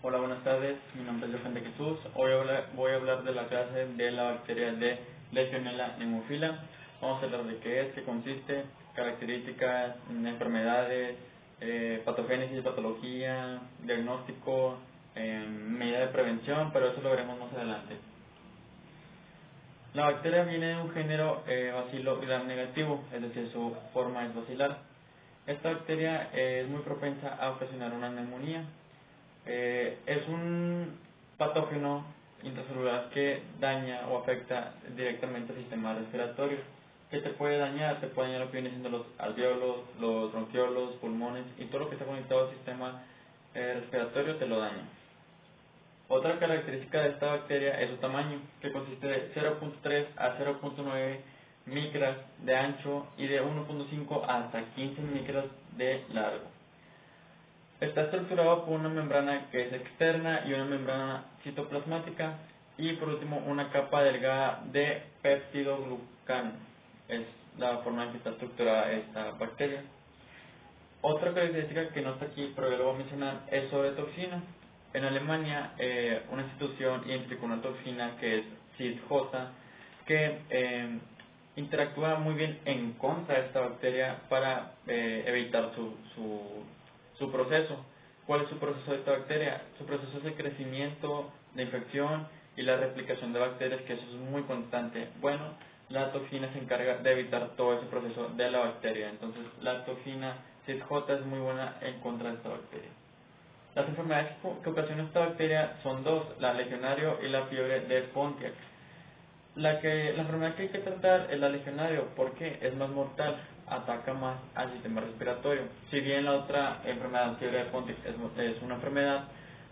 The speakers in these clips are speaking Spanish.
Hola, buenas tardes. Mi nombre es Johan de Jesús. Hoy voy a hablar de la clase de la bacteria de Legionella pneumophila. Vamos a hablar de qué es, qué consiste, características, enfermedades, patogénesis, patología, diagnóstico, medida de prevención, pero eso lo veremos más adelante. La bacteria viene de un género bacilo gram negativo, es decir, su forma es bacilar. Esta bacteria es muy propensa a ocasionar una neumonía. Es un patógeno intracelular que daña o afecta directamente al sistema respiratorio. ¿Qué te puede dañar? Te puede dañar lo que vienen siendo los alveolos, los bronquiolos, pulmones y todo lo que está conectado al sistema respiratorio te lo daña. Otra característica de esta bacteria es su tamaño, que consiste de 0.3 a 0.9 micras de ancho y de 1.5 hasta 15 micras de largo. Está estructurado por una membrana que es externa y una membrana citoplasmática y por último una capa delgada de peptidoglucano. Es la forma en que está estructurada esta bacteria. Otra característica que no está aquí, pero yo lo voy a mencionar, es sobre toxina. En Alemania, una institución identificó una toxina que es CID-J, que interactúa muy bien en contra de esta bacteria para evitar su proceso. ¿Cuál es su proceso de esta bacteria? Su proceso es el crecimiento, de infección y la replicación de bacterias, que eso es muy constante. Bueno, la toxina se encarga de evitar todo ese proceso de la bacteria. Entonces, la toxina CID-J es muy buena en contra de esta bacteria. Las enfermedades que ocasiona esta bacteria son dos, la legionario y la fiebre de Pontiac. La enfermedad que hay que tratar es la legionario, porque es más mortal, ataca más al sistema respiratorio. Si bien la otra enfermedad, fiebre de Pontiac, es una enfermedad,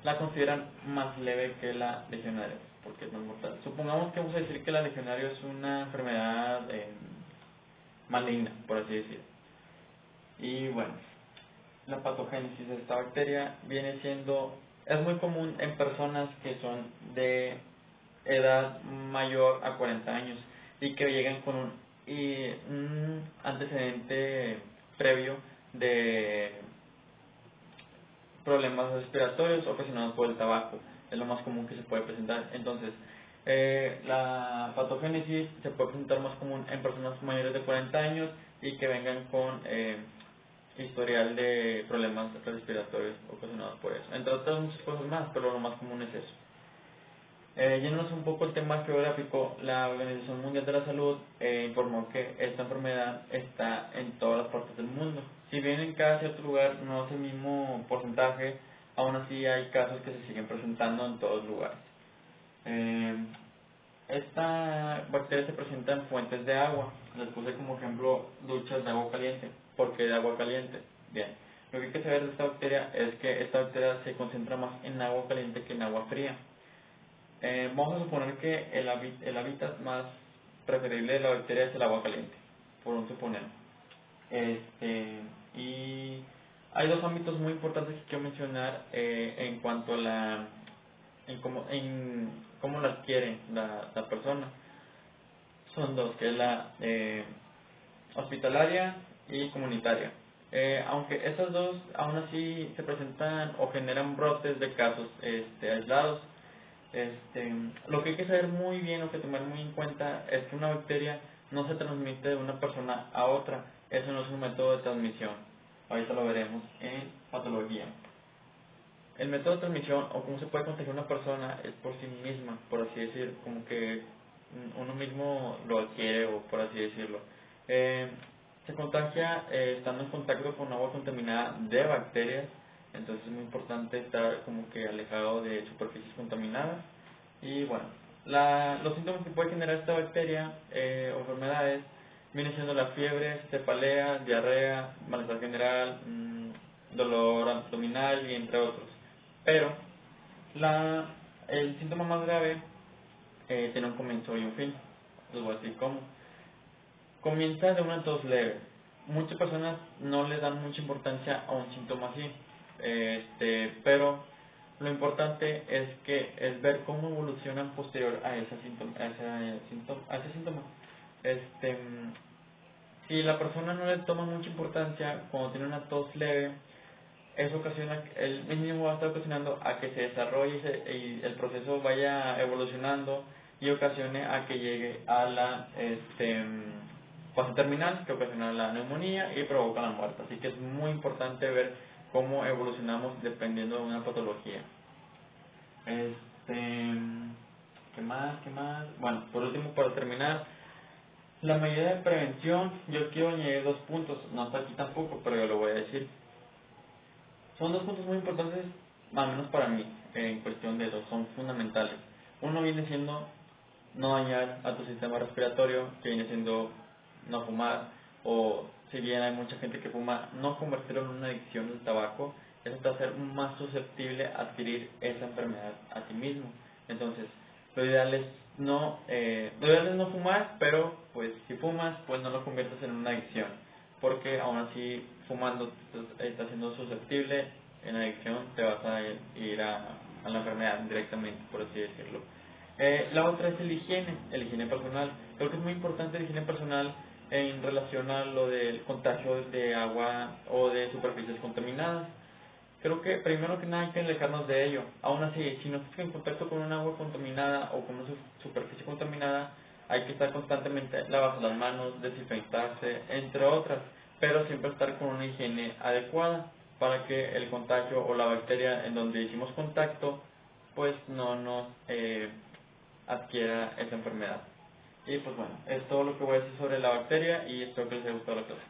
la consideran más leve que la legionario, porque es más mortal. Supongamos que vamos a decir que la legionario es una enfermedad maligna, por así decirlo. Y bueno, la patogénesis de esta bacteria viene siendo, es muy común en personas que son de edad mayor a 40 años y que llegan con un antecedente previo de problemas respiratorios ocasionados por el tabaco. Es lo más común que se puede presentar. Entonces, la patogénesis se puede presentar más común en personas mayores de 40 años y que vengan con historial de problemas respiratorios ocasionados por eso. Entre otras muchas cosas más, pero lo más común es eso. Yéndonos un poco el tema geográfico, la Organización Mundial de la Salud informó que esta enfermedad está en todas las partes del mundo. Si bien en cada cierto lugar no es el mismo porcentaje, aún así hay casos que se siguen presentando en todos lugares. Esta bacteria se presenta en fuentes de agua. Les puse como ejemplo duchas de agua caliente. ¿Por qué de agua caliente? Bien, lo que hay que saber de esta bacteria es que esta bacteria se concentra más en agua caliente que en agua fría. Vamos a suponer que el hábitat más preferible de la bacteria es el agua caliente, por un suponer. Y hay dos ámbitos muy importantes que quiero mencionar en cuanto a en cómo la adquiere la persona. Son dos, que es la hospitalaria y comunitaria. Aunque estas dos aún así se presentan o generan brotes de casos aislados, lo que hay que saber muy bien o que tomar muy en cuenta es que una bacteria no se transmite de una persona a otra. Eso no es un método de transmisión. Ahorita lo veremos en patología. El método de transmisión o cómo se puede contagiar una persona es por sí misma, por así decir, como que uno mismo lo adquiere o por así decirlo. Se contagia estando en contacto con agua contaminada de bacterias, entonces es muy importante estar como que alejado de superficies contaminadas. Y bueno, los síntomas que puede generar esta bacteria o enfermedades vienen siendo la fiebre, cefalea, diarrea, malestar general, dolor abdominal y entre otros. Pero el síntoma más grave tiene un comienzo y un fin. Les voy a decir cómo. Comienza de una tos leve. Muchas personas no le dan mucha importancia a un síntoma así, pero lo importante es ver cómo evolucionan posterior a ese síntoma. Si la persona no le toma mucha importancia cuando tiene una tos leve, eso ocasiona, el mismo va a estar ocasionando a que se desarrolle y el proceso vaya evolucionando y ocasione a que llegue a la fase terminal, que ocasiona la neumonía y provoca la muerte. Así que es muy importante ver cómo evolucionamos dependiendo de una patología. ¿Qué más? ¿Qué más? Bueno, por último, para terminar, la medida de prevención, yo quiero añadir 2 puntos, no está aquí tampoco, pero yo lo voy a decir. Son 2 puntos muy importantes, al menos para mí, en cuestión de eso, son fundamentales. Uno viene siendo no dañar a tu sistema respiratorio, que viene siendo no fumar, o si bien hay mucha gente que fuma, no convertirlo en una adicción del tabaco. Eso te va a hacer más susceptible a adquirir esa enfermedad a ti mismo. Entonces, lo ideal es no fumar, pero pues si fumas, pues no lo conviertas en una adicción, porque aún así fumando estás siendo susceptible, en adicción te vas a ir a la enfermedad directamente, por así decirlo. La otra es el higiene personal. Creo que es muy importante el higiene personal en relación a lo del contagio de agua o de superficies contaminadas. Creo que primero que nada hay que alejarnos de ello. Aún así, si no estás en contacto con un agua contaminada o con una superficie contaminada, hay que estar constantemente lavarse las manos, desinfectarse, entre otras, pero siempre estar con una higiene adecuada para que el contagio o la bacteria en donde hicimos contacto pues no nos adquiera esa enfermedad. Y pues bueno, es todo lo que voy a decir sobre la bacteria y espero que les haya gustado la clase.